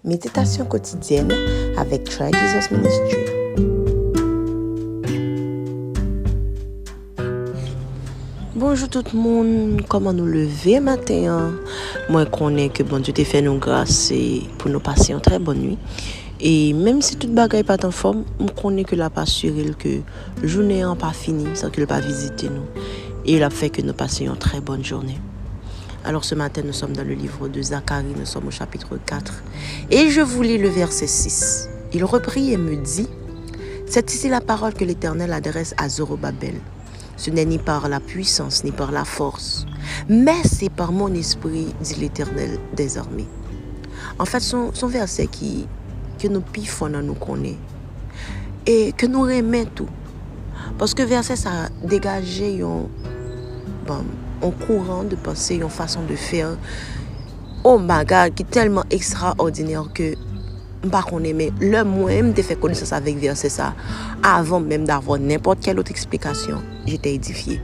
Méditation quotidienne avec Try Jesus Ministry. Bonjour tout le monde, comment nous lever matin? Moi je connais que bon Dieu t'a fait nous grâce pour nous passer une très bonne nuit. Et même si toute bagaille pas en forme, on connaît que la pas assuré que journée n'est pas finie sans qu'il pas visiter nous. Et il a fait que nous passions une très bonne journée. Alors ce matin, nous sommes dans le livre de Zacharie, nous sommes au chapitre 4. Et je vous lis le verset 6. Il reprit et me dit, « C'est ici la parole que l'Éternel adresse à Zorobabel. Ce n'est ni par la puissance, ni par la force, mais c'est par mon esprit, dit l'Éternel des armées. » En fait, son verset que nous pifons, nous connaît. Et que nous remet tout. Parce que verset, ça a dégagé un courant de pensée, une façon de faire. Oh my God, qui est tellement extraordinaire que pas qu'on aimait. Le moi-même t'ai fait connaissance avec verset ça avant même d'avoir n'importe quelle autre explication. J'étais édifiée.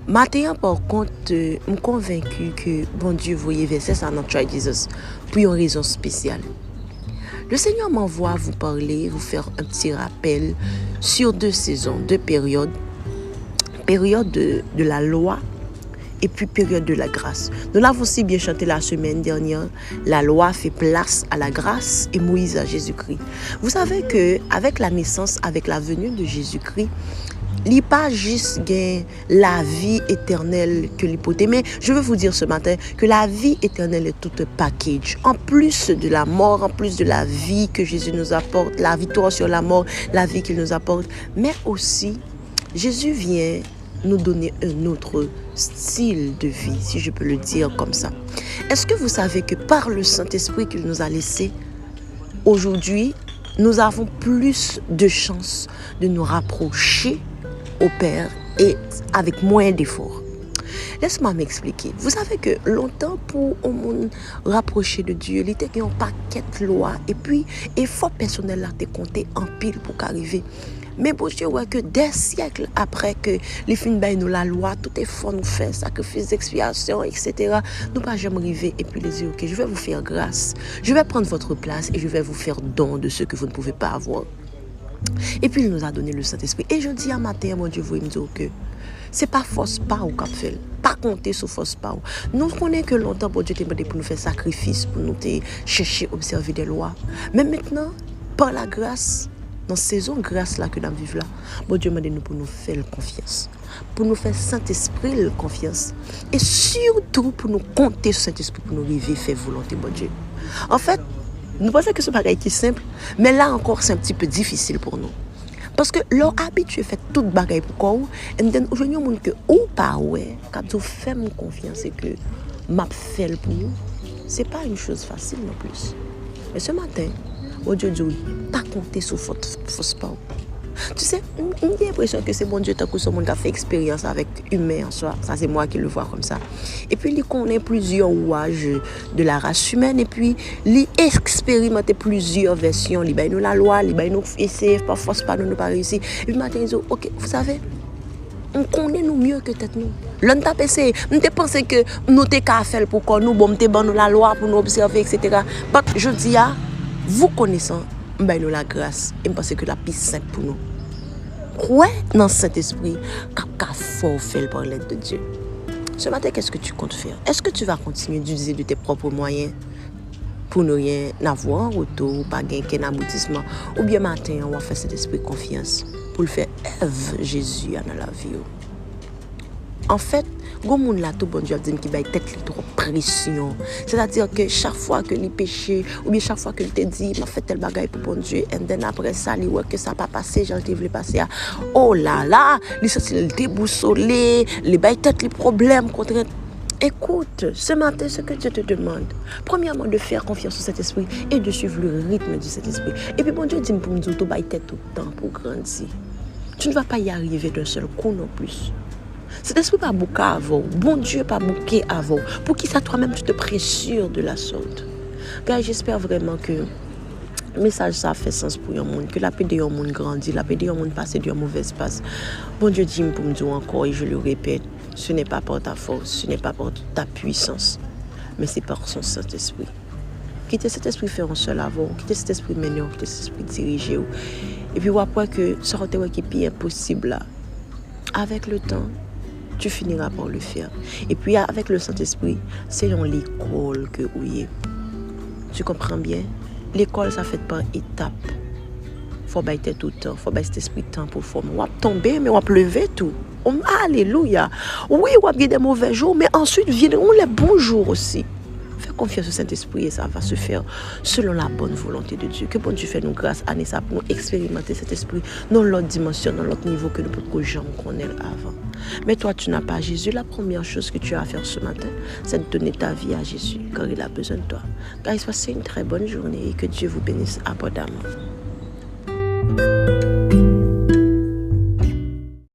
Maintenant, par contre, je suis convaincue que bon Dieu voyait verset ça dans Try Jesus pour une raison spéciale. Le Seigneur m'envoie vous parler, vous faire un petit rappel sur 2 saisons, 2 périodes. Période de la loi et puis période de la grâce. Nous l'avons aussi bien chanté la semaine dernière. La loi fait place à la grâce et Moïse à Jésus-Christ. Vous savez que avec la naissance, avec la venue de Jésus-Christ, il n'y a pas juste la vie éternelle que l'hypothèse. Mais je veux vous dire ce matin que la vie éternelle est tout un package. En plus de la mort, en plus de la vie que Jésus nous apporte, la victoire sur la mort, la vie qu'il nous apporte, mais aussi Jésus vient nous donner un autre style de vie, si je peux le dire comme ça. Est-ce que vous savez que par le Saint-Esprit qu'il nous a laissé, aujourd'hui, nous avons plus de chances de nous rapprocher au Père et avec moins d'efforts? Laisse-moi m'expliquer. Vous savez que longtemps, pour on rapprocher de Dieu, il était un paquet de lois et puis effort personnel là t'es compté en pile pour qu'arriver. Mais pour Dieu, ouais, que des siècles après que les films nous la loi, tout est fort nous fait, sacrifice d'expiation, etc. Nous pas jamais arriver et puis les dire, ok, je vais vous faire grâce. Je vais prendre votre place et je vais vous faire don de ce que vous ne pouvez pas avoir. Et puis il nous a donné le Saint-Esprit. Et je dis à matin, mon Dieu, vous me dire que c'est pas force pas au cap fait. Pas compter sur force pas. Nous connaissons que longtemps, bon Dieu t'a demandé pour nous faire sacrifice, pour nous chercher, observer des lois. Mais maintenant, par la grâce, dans cette saison grâce là que nous vivons là, bon Dieu m'a demandé pour nous faire confiance, pour nous faire Saint-Esprit confiance et surtout pour nous compter sur Saint-Esprit pour nous arriver faire volonté bon Dieu. En fait, nous pensons que ce bagage est simple, mais là encore c'est un petit peu difficile pour nous. Parce que leur habitué fait toute bagaille pour quoi et then aujourd'hui on que ou pas ouais, quand tu fais mon confiance et que m'a fait pour nous, c'est pas une chose facile non plus. Mais ce matin, oh Dieu dit, pas compter sur force pas. Tu sais, j'ai l'impression que c'est bon Dieu tant que ce monde a fait expérience avec humain en soi. Ça, c'est moi qui le vois comme ça. Et puis, il connaît plusieurs rouages de la race humaine. Et puis, il expérimente plusieurs versions. Il nous la loi, il nous essaie, pas force pas, nous pas réussir. Et puis, matin, il dit, ok, vous savez, on connaît nous mieux que peut-être nous. L'on t'a pensé, on t'a pensé que nous t'es qu'à faire pour qu'on nous, bon, t'es bon nous la loi pour nous observer, etc. Mais je dis, vous connaissant, nous la grâce et je pense que la plus simple pour nous. Ouais, dans cet esprit, qu'a fort faire par l'aide de Dieu. Ce matin, qu'est-ce que tu comptes faire? Est-ce que tu vas continuer d'utiliser de tes propres moyens pour ne rien avoir en retour, pas gagner qu'un aboutissement? Ou bien matin, on va faire cet esprit confiance pour le faire œuvre Jésus dans la vie. En fait, go moun là tout bon Dieu a dit qu'il va tête trop pression. C'est-à-dire que chaque fois que il péché ou bien chaque fois que il te dit m'a fait tel bagaille pour bon Dieu et then après ça il voit que ça pas passé, j'en voulais passer. Oh là là, il s'est déboussolé, les bail tête les problèmes contre. Écoute, ce matin, ce que Dieu te demande, premièrement, de faire confiance au Saint-Esprit et de suivre le rythme du Saint-Esprit. Et puis, bon Dieu dit pour nous dire, tu vas tête tout le temps pour grandir. Tu ne vas pas y arriver d'un seul coup non plus. Cet esprit pas bouqué avant, bon Dieu pas bouqué avant. Pour qui ça toi-même tu te pressures de la sorte. Car j'espère vraiment que le message ça fait sens pour un monde, que la paix de un monde grandit, la paix de un monde passe de un mauvais passe. Bon Dieu dit pour me dire encore et je le répète, ce n'est pas par ta force, ce n'est pas par ta puissance, mais c'est par son Saint-Esprit. Quitter cet esprit faire un seul avant, quitter cet esprit mener, quitter cet esprit diriger. Et puis après que ça aurait été impossible là. Avec le temps, tu finiras par le faire. Et puis avec le Saint-Esprit, c'est dans l'école que oui. Tu comprends bien? L'école, ça fait par étapes. Faut bailler tout le temps, faut bailler cet esprit de temps pour former. On va tomber, mais on va lever tout. Alléluia. Oui, on va avoir des mauvais jours, mais ensuite viendront les bons jours aussi. Fais confiance au Saint-Esprit et ça va se faire selon la bonne volonté de Dieu. Que bon Dieu fait nous grâce à nous pour expérimenter cet esprit dans l'autre dimension, dans l'autre niveau que nous pouvons jamais connaître avant. Mais toi, tu n'as pas Jésus. La première chose que tu as à faire ce matin, c'est de donner ta vie à Jésus, car il a besoin de toi. Car il soit une très bonne journée et que Dieu vous bénisse abondamment.